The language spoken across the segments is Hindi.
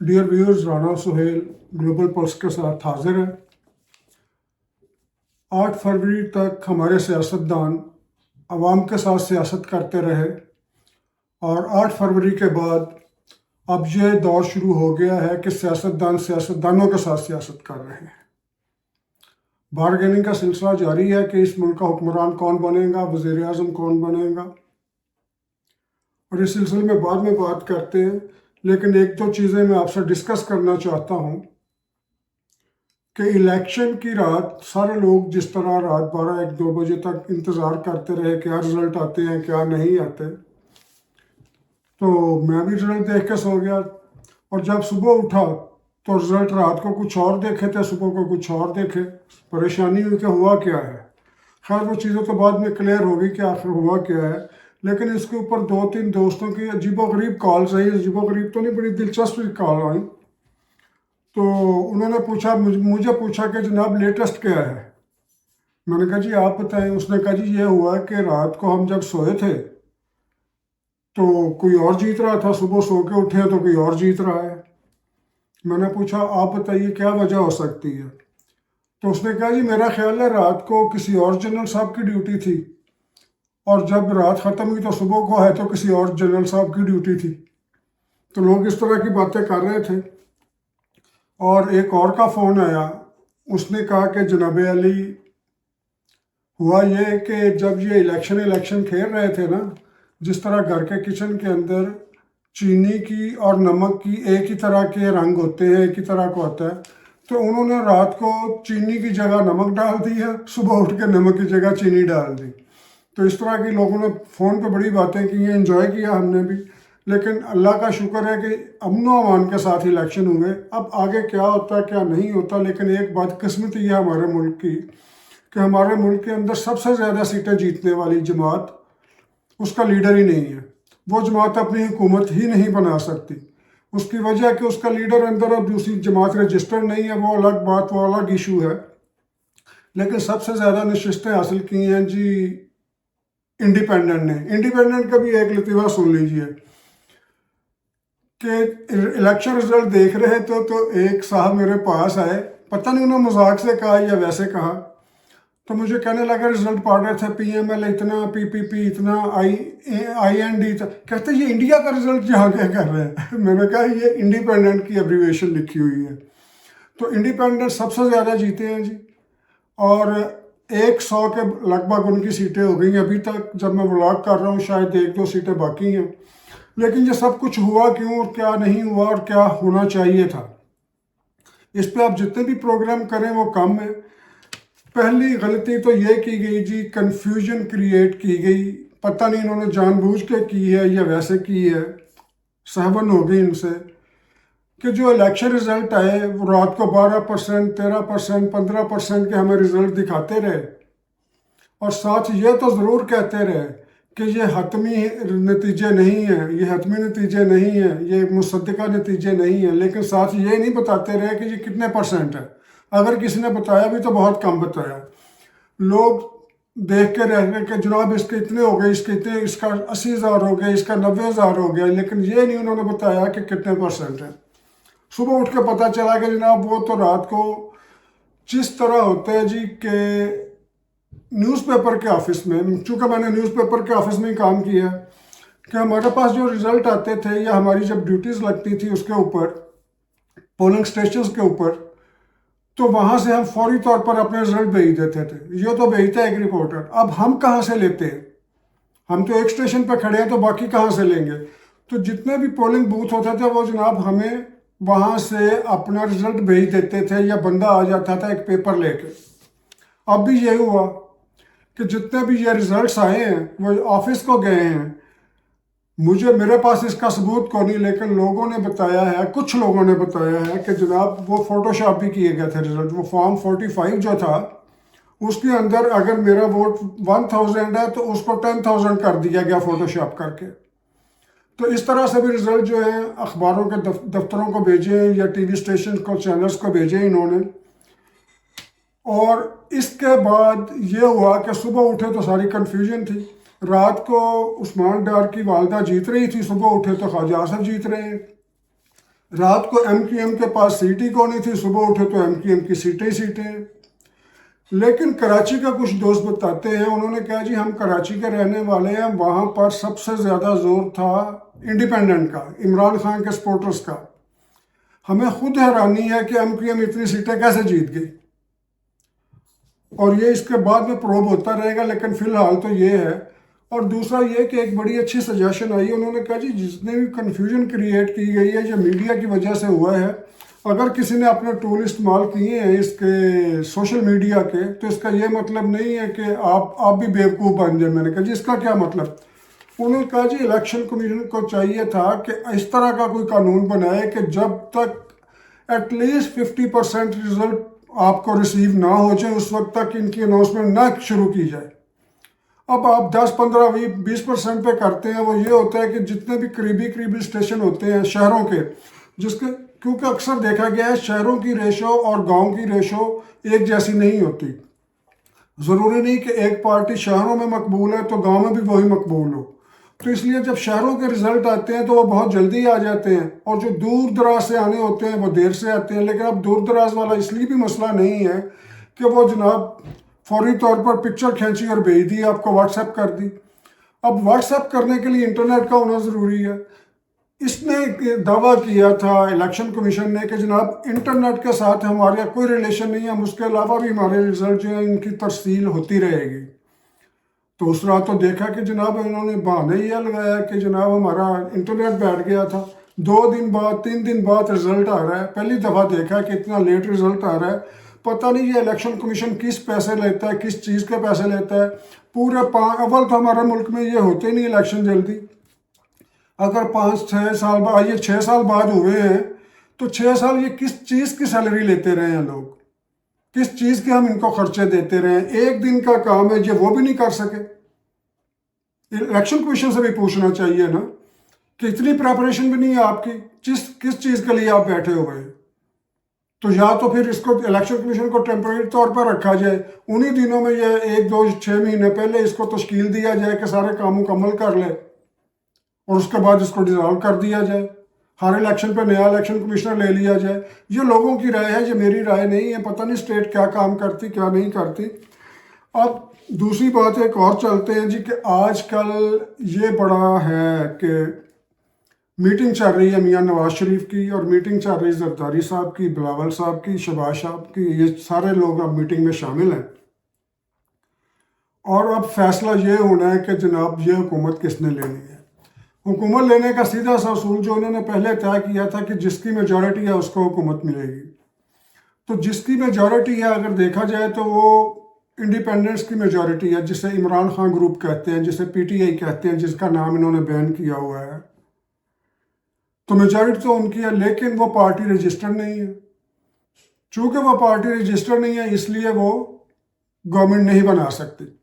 Dear viewers, Rana Suhail Global Pulse के साथ हाजिर है। 8 फरवरी तक हमारे सियासतदान आवाम के साथ सियासत करते रहे और 8 फरवरी के बाद अब ये दौर शुरू हो गया है कि सियासतदान सियासतदानों के साथ सियासत कर रहे हैं। बारगेनिंग का सिलसिला जारी है कि इस मुल्क का हुक्मरान कौन बनेगा, वज़ीर आज़म कौन बनेगा, और इस सिलसिले में बाद में बात करते हैं। लेकिन एक दो चीज़ें मैं आपसे डिस्कस करना चाहता हूँ कि इलेक्शन की रात सारे लोग जिस तरह रात 12-1-2 बजे तक इंतज़ार करते रहे क्या रिज़ल्ट आते हैं क्या नहीं आते, तो मैं भी रिज़ल्ट देख के सो गया और जब सुबह उठा तो रिज़ल्ट रात को कुछ और देखे थे, सुबह को कुछ और देखे। परेशानी हुई कि हुआ क्या है। खैर वो चीज़ें तो बाद में क्लियर होगी कि आखिर हुआ क्या है। लेकिन इसके ऊपर 2-3 दोस्तों की अजीबोगरीब कॉल्स आई। अजीबोगरीब तो नहीं, बड़ी दिलचस्प कॉल आई। तो उन्होंने पूछा, मुझे पूछा कि जनाब लेटेस्ट क्या है। मैंने कहा जी आप बताएं। उसने कहा जी ये हुआ कि रात को हम जब सोए थे तो कोई और जीत रहा था, सुबह सो के उठे तो कोई और जीत रहा है। मैंने पूछा आप बताइए क्या वजह हो सकती है। तो उसने कहा जी मेरा ख्याल है रात को किसी और जनरल साहब की ड्यूटी थी और जब रात ख़त्म हुई तो सुबह को है तो किसी और जनरल साहब की ड्यूटी थी। तो लोग इस तरह की बातें कर रहे थे। और एक और का फ़ोन आया, उसने कहा कि जनाब अली हुआ ये कि जब ये इलेक्शन खेल रहे थे ना, जिस तरह घर के किचन के अंदर चीनी की और नमक की एक ही तरह के रंग होते हैं, एक ही तरह का होता है, तो उन्होंने रात को चीनी की जगह नमक डाल दी है, सुबह उठ के नमक की जगह चीनी डाल दी। तो इस तरह के लोगों ने फ़ोन पे बड़ी बातें की हैं, एंजॉय किया हमने भी। लेकिन अल्लाह का शुक्र है कि अमन व अमान के साथ इलेक्शन हुए। अब आगे क्या होता है क्या नहीं होता, लेकिन एक बदकिस्मती है हमारे मुल्क की कि हमारे मुल्क के अंदर सबसे ज़्यादा सीटें जीतने वाली जमात, उसका लीडर ही नहीं है। वो जमात अपनी हुकूमत ही नहीं बना सकती। उसकी वजह कि उसका लीडर अंदर अब दूसरी जमात रजिस्टर्ड नहीं है, वो अलग बात, वो अलग इशू है। लेकिन सबसे ज़्यादा नशिस्तें हासिल की हैं जी इंडिपेंडेंट ने। इंडिपेंडेंट का भी एक लतीफ़ा सुन लीजिए कि इलेक्शन रिजल्ट देख रहे थे तो एक साहब मेरे पास आए, पता नहीं उन्होंने मजाक से कहा या वैसे कहा, तो मुझे कहने लगा रिजल्ट पढ़ रहे थे PML इतना, PPP इतना, IND कहते ये इंडिया का रिजल्ट यहाँ क्या कर रहे हैं। मैंने कहा ये इंडिपेंडेंट की एब्रीवेशन लिखी हुई है। तो इंडिपेंडेंट सबसे ज़्यादा जीते हैं जी, और 100 के लगभग उनकी सीटें हो गई अभी तक। जब मैं व्लॉग कर रहा हूँ शायद 1-2 सीटें बाकी हैं। लेकिन ये सब कुछ हुआ क्यों और क्या नहीं हुआ और क्या होना चाहिए था, इस पे आप जितने भी प्रोग्राम करें वो कम है। पहली गलती तो ये की गई जी, कंफ्यूजन क्रिएट की गई। पता नहीं इन्होंने जानबूझ के की है या वैसे की है, सहवन हो गई इनसे कि जो इलेक्शन रिजल्ट आए वो रात को 12%, 13%, 15% के हमें रिजल्ट दिखाते रहे और साथ ये तो ज़रूर कहते रहे कि ये हतमी नतीजे नहीं हैं, ये हतमी नतीजे नहीं हैं, ये मुसद्दका नतीजे नहीं हैं। लेकिन साथ ये नहीं बताते रहे कि ये कितने % है। अगर किसी ने बताया भी तो बहुत कम बताया। लोग देख के रह गए कि जनाब इसके इतने हो गए, इसके इतने, इसका 80,000 हो गया, इसका 90,000 हो गया। लेकिन ये नहीं उन्होंने बताया कि कितने % है। सुबह उठ के पता चला कि जनाब वो तो रात को जिस तरह होता है जी के न्यूज़पेपर के ऑफिस में, चूँकि मैंने न्यूज़पेपर के ऑफिस में ही काम किया, कि हमारे पास जो रिज़ल्ट आते थे या हमारी जब ड्यूटीज़ लगती थी उसके ऊपर, पोलिंग स्टेशंस के ऊपर, तो वहाँ से हम फौरी तौर पर अपने रिजल्ट भेज देते थे। ये तो भेजता है एक रिपोर्टर। अब हम कहाँ से लेते हैं? हम तो एक स्टेशन पर खड़े हैं तो बाकी कहाँ से लेंगे? तो जितने भी पोलिंग बूथ होते थे वो जनाब हमें वहाँ से अपना रिजल्ट भेज देते थे या बंदा आ जाता था एक पेपर लेके। अब भी यही हुआ कि जितने भी ये रिजल्ट्स आए हैं वो ऑफिस को गए हैं। मेरे पास इसका सबूत को नहीं, लेकिन लोगों ने बताया है, कुछ लोगों ने बताया है कि जनाब वो फोटोशॉप भी किए गए थे रिजल्ट। वो फॉर्म 45 जो था उसके अंदर अगर मेरा वोट 1000 है तो उसको 10,000 कर दिया गया फोटोशॉप करके। तो इस तरह से भी रिजल्ट जो है अखबारों के दफ्तरों को भेजे या TV स्टेशन को, चैनल्स को भेजे इन्होंने। और इसके बाद ये हुआ कि सुबह उठे तो सारी कन्फ्यूजन थी। रात को उस्मान डार की वालदा जीत रही थी, सुबह उठे तो ख्वाजा आसिफ जीत रहे हैं। रात को एमक्यूएम के पास सीट ही कौन थी, सुबह उठे तो एमक्यूएम की सीटें ही सीटें हैं। लेकिन कराची का कुछ दोस्त बताते हैं, उन्होंने कहा जी हम कराची के रहने वाले हैं, वहाँ पर सबसे ज़्यादा जोर था इंडिपेंडेंट का, इमरान खान के सपोर्टर्स का। हमें खुद हैरानी है कि एमक्यूएम इतनी सीटें कैसे जीत गई, और ये इसके बाद में प्रोब होता रहेगा, लेकिन फ़िलहाल तो ये है। और दूसरा ये कि एक बड़ी अच्छी सजेशन आई, उन्होंने कहा जी जितने भी कन्फ्यूजन क्रिएट की गई है ये मीडिया की वजह से हुआ है। अगर किसी ने अपने टूल इस्तेमाल किए हैं इसके सोशल मीडिया के, तो इसका ये मतलब नहीं है कि आप भी बेवकूफ़ बन जाए। मैंने कहा जी इसका क्या मतलब? उन्होंने कहा जी इलेक्शन कमीशन को चाहिए था कि इस तरह का कोई कानून बनाए कि जब तक एटलीस्ट 50% रिजल्ट आपको रिसीव ना हो जाए उस वक्त तक इनकी अनाउंसमेंट ना शुरू की जाए। अब आप 10, 15, 20% पे करते हैं। वो ये होता है कि जितने भी करीबी स्टेशन होते हैं शहरों के, जिसके क्योंकि अक्सर देखा गया है शहरों की रेशो और गांव की रेशो एक जैसी नहीं होती। ज़रूरी नहीं कि एक पार्टी शहरों में मकबूल है तो गांव में भी वही मकबूल हो। तो इसलिए जब शहरों के रिजल्ट आते हैं तो वो बहुत जल्दी आ जाते हैं, और जो दूर दराज से आने होते हैं वो देर से आते हैं। लेकिन अब दूर दराज वाला इसलिए भी मसला नहीं है कि वो जनाब फौरी तौर पर पिक्चर खींची और भेज दी, आपको व्हाट्सएप कर दी। अब व्हाट्सएप करने के लिए इंटरनेट का होना ज़रूरी है। इसने दावा किया था इलेक्शन कमीशन ने कि जनाब इंटरनेट के साथ हमारे कोई रिलेशन नहीं है, हम उसके अलावा भी हमारे रिजल्ट जो है इनकी तरसील होती रहेगी। तो उस रात तो देखा कि जनाब इन्होंने बहाने यह लगाया कि जनाब हमारा इंटरनेट बैठ गया था, 2 दिन बाद 3 दिन बाद रिजल्ट आ रहा है। पहली दफ़ा देखा कि इतना लेट रिजल्ट आ रहा है। पता नहीं ये इलेक्शन कमीशन किस पैसे लेता है, किस चीज़ के पैसे लेता है। पूरे अव्वल तो हमारे मुल्क में ये होते नहीं इलेक्शन जल्दी। अगर 5-6 साल बाद, ये 6 साल बाद हुए हैं, तो 6 साल ये किस चीज़ की सैलरी लेते रहे हैं लोग, किस चीज़ के हम इनको खर्चे देते रहे हैं। एक दिन का काम है, ये वो भी नहीं कर सके। इलेक्शन कमीशन से भी पूछना चाहिए ना कि इतनी प्रेपरेशन भी नहीं है आपकी, किस चीज़ के लिए आप बैठे हुए हैं। तो या तो फिर इसको इलेक्शन कमीशन को टेम्परेरी तौर पर रखा जाए, उन्हीं दिनों में ये 1, 2, 6 महीने पहले इसको तश्कील दिया जाए कि सारे काम मुकम्मल कर ले, और उसके बाद इसको डिज़ोल्व कर दिया जाए। हर इलेक्शन पे नया इलेक्शन कमिश्नर ले लिया जाए। ये लोगों की राय है, ये मेरी राय नहीं है। पता नहीं स्टेट क्या काम करती क्या नहीं करती। अब दूसरी बात एक और चलते हैं जी कि आजकल ये बड़ा है कि मीटिंग चल रही है मियां नवाज शरीफ की, और मीटिंग चल रही है जरदारी साहब की, बिलावल साहब की, शहबाज साहब की। ये सारे लोग अब मीटिंग में शामिल हैं, और अब फैसला ये होना है कि जनाब ये हुकूमत किसने लेनी है। हुकूमत लेने का सीधा सा असूल जो उन्होंने पहले तय किया था कि जिसकी मेजॉरिटी है उसको हुकूमत मिलेगी। तो जिसकी मेजॉरिटी है अगर देखा जाए तो वो इंडिपेंडेंस की मेजॉरिटी है, जिसे इमरान खान ग्रुप कहते हैं, जिसे पीटीआई कहते हैं, जिसका नाम इन्होंने बैन किया हुआ है। तो मेजॉरिटी तो उनकी है, लेकिन वो पार्टी रजिस्टर्ड नहीं है। चूँकि वो पार्टी रजिस्टर्ड नहीं है इसलिए वो गवर्नमेंट नहीं बना सकती।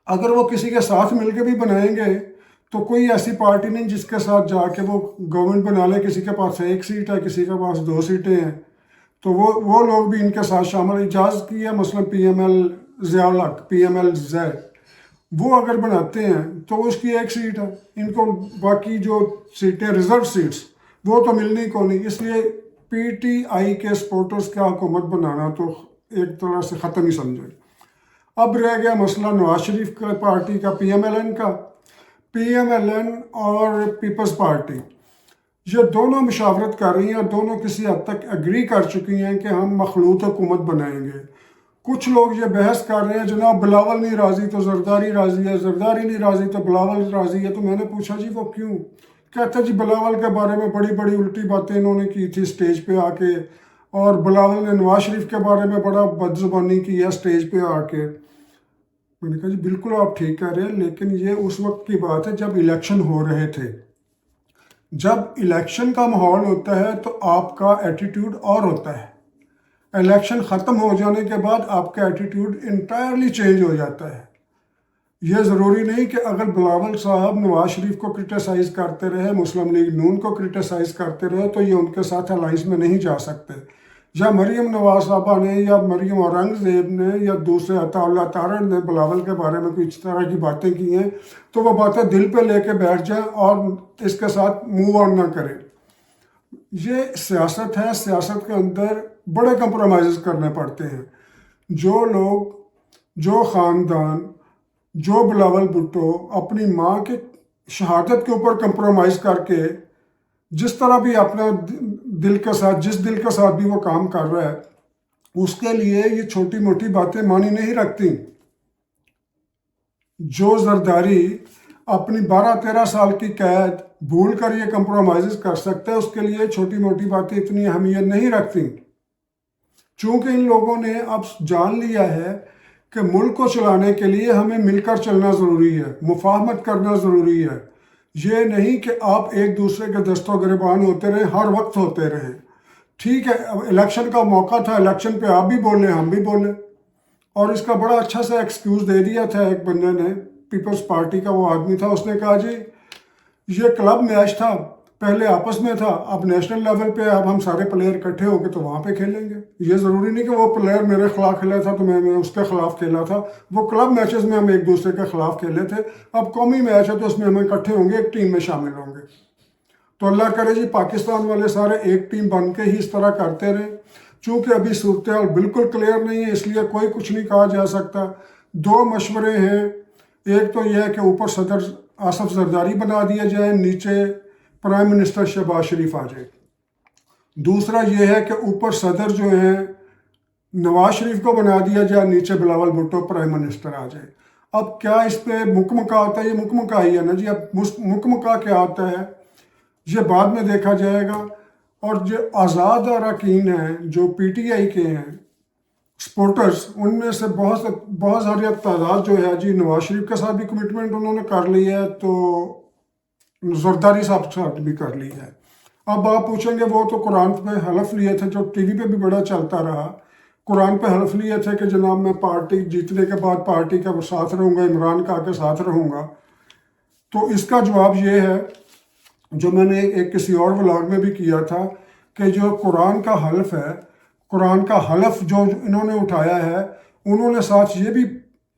अगर वो किसी के साथ मिलकर भी बनाएंगे तो कोई ऐसी पार्टी नहीं जिसके साथ जाके वो गवर्नमेंट बना ले। किसी के पास 1 सीट है, किसी के पास 2 सीटें हैं, तो वो लोग भी इनके साथ शामिल इजाज़त की है। मसलन PML ज़ियाउल हक, PML ज़ै, वो अगर बनाते हैं तो उसकी 1 सीट है। इनको बाकी जो सीटें रिजर्व सीट्स वो तो मिलनी को नहीं। इसलिए PTI के सपोर्टर्स का हुकूमत बनाना तो एक तरह से ख़त्म ही समझे। अब रह गया मसला नवाज शरीफ का पार्टी का, PMLN और पीपल्स पार्टी। ये दोनों मुशावरत कर रही हैं और दोनों किसी हद तक एग्री कर चुकी हैं कि हम मखलूत हुकूमत बनाएंगे। कुछ लोग ये बहस कर रहे हैं जनाब बिलावल नहीं राज़ी तो जरदारी राज़ी है, जरदारी नहीं राज़ी तो बिलावल राज़ी है। तो मैंने पूछा जी वो क्यों? कहता जी बिलावल के बारे में बड़ी बड़ी उल्टी बातें इन्होंने की थी स्टेज पे आके, और बिलावल ने नवाज शरीफ के बारे में बड़ा बदजुबानी की है स्टेज पे आके। मैंने कहा जी बिल्कुल आप ठीक कह रहे हैं, लेकिन ये उस वक्त की बात है जब इलेक्शन हो रहे थे। जब इलेक्शन का माहौल होता है तो आपका एटीट्यूड और होता है। इलेक्शन ख़त्म हो जाने के बाद आपका एटीट्यूड इंटायरली चेंज हो जाता है। यह ज़रूरी नहीं कि अगर बिलावल साहब नवाज शरीफ को क्रिटिसाइज़ करते रहे, मुस्लिम लीग नून को क्रिटिसाइज़ करते रहे, तो ये उनके साथ अलाइंस में नहीं जा सकते। या मरीम नवाज साहबा ने या मरीम औरंगज़ेब ने या दूसरे अताउल्लाह तारण ने बिलावल के बारे में कोई इस तरह की बातें की हैं तो वो बातें दिल पे लेके बैठ जाएं और इसके साथ मूव ऑन ना करें। ये सियासत है, सियासत के अंदर बड़े कंप्रोमाइज़ करने पड़ते हैं। जो लोग, जो ख़ानदान, जो बिलावल भुट्टो अपनी माँ की शहादत के ऊपर कंप्रोमाइज़ करके जिस तरह भी अपना दिल के साथ, जिस दिल के साथ भी वो काम कर रहा है, उसके लिए ये छोटी मोटी बातें मानी नहीं रखती। जो जरदारी अपनी 12-13 साल की कैद भूल कर ये कंप्रोमाइज़ कर सकता है, उसके लिए छोटी मोटी बातें इतनी अहमियत नहीं रखती। चूँकि इन लोगों ने अब जान लिया है कि मुल्क को चलाने के लिए हमें मिलकर चलना ज़रूरी है, मुफाहमत करना ज़रूरी है। ये नहीं कि आप एक दूसरे के दस्तों गिरबान होते रहें, हर वक्त होते रहें। ठीक है, इलेक्शन का मौका था, इलेक्शन पे आप भी बोले, हम भी बोले, और इसका बड़ा अच्छा सा एक्सक्यूज़ दे दिया था एक बंदे ने, पीपल्स पार्टी का वो आदमी था। उसने कहा जी ये क्लब मैच था, पहले आपस में था, अब नेशनल लेवल पे अब हम सारे प्लेयर इकट्ठे होंगे तो वहाँ पे खेलेंगे। ये ज़रूरी नहीं कि वो प्लेयर मेरे खिलाफ खेला था तो मैं उसके खिलाफ खेला था। वो क्लब मैचेस में हम एक दूसरे के खिलाफ खेले थे, अब कौमी मैच है तो उसमें हम इकट्ठे होंगे, एक टीम में शामिल होंगे। तो अल्लाह करे जी पाकिस्तान वाले सारे एक टीम बन के ही इस तरह करते रहे। चूँकि अभी सूरत हाल बिल्कुल क्लियर नहीं है, इसलिए कोई कुछ नहीं कहा जा सकता। दो मशवरे हैं, एक तो यह है कि ऊपर सदर आसफ जरदारी बना दिया जाए, नीचे प्राइम मिनिस्टर शहबाज शरीफ आ जाए। दूसरा यह है कि ऊपर सदर जो है नवाज शरीफ को बना दिया जाए, नीचे बिलावल भुट्टो प्राइम मिनिस्टर आ जाए। अब क्या इस पे मुकमका आता है? ये मुकमका ही है ना जी। अब मुकमका क्या आता है ये बाद में देखा जाएगा। और जो आज़ाद अरकान हैं, जो PTI के हैं सपोर्टर्स, उनमें से बहुत सारी तादाद जो है जी नवाज शरीफ के साथ भी कमिटमेंट उन्होंने कर ली है, तो जरदारी साहब के साथ भी कर ली है। अब आप पूछेंगे वो तो कुरान पे हलफ लिए थे, जो TV पे भी बड़ा चलता रहा। कुरान पे हलफ लिए थे कि जनाब मैं पार्टी जीतने के बाद पार्टी के साथ रहूँगा, इमरान खान के साथ रहूँगा। तो इसका जवाब ये है, जो मैंने एक किसी और व्लॉग में भी किया था, कि जो कुरान का हलफ है, कुरान का हलफ जो इन्होंने उठाया है, उन्होंने साथ ये भी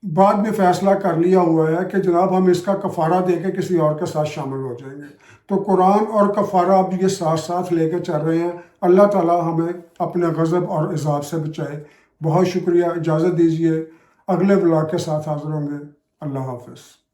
बाद में फ़ैसला कर लिया हुआ है कि जनाब हम इसका कफ़ारा दे के किसी और के साथ शामिल हो जाएंगे। तो कुरान और कफ़ारा अब ये साथ साथ लेके चल रहे हैं। अल्लाह ताला हमें अपने गज़ब और इज़ाब से बचाए। बहुत शुक्रिया, इजाज़त दीजिए, अगले व्लॉग के साथ हाज़िर होंगे। अल्लाह हाफ़िज़।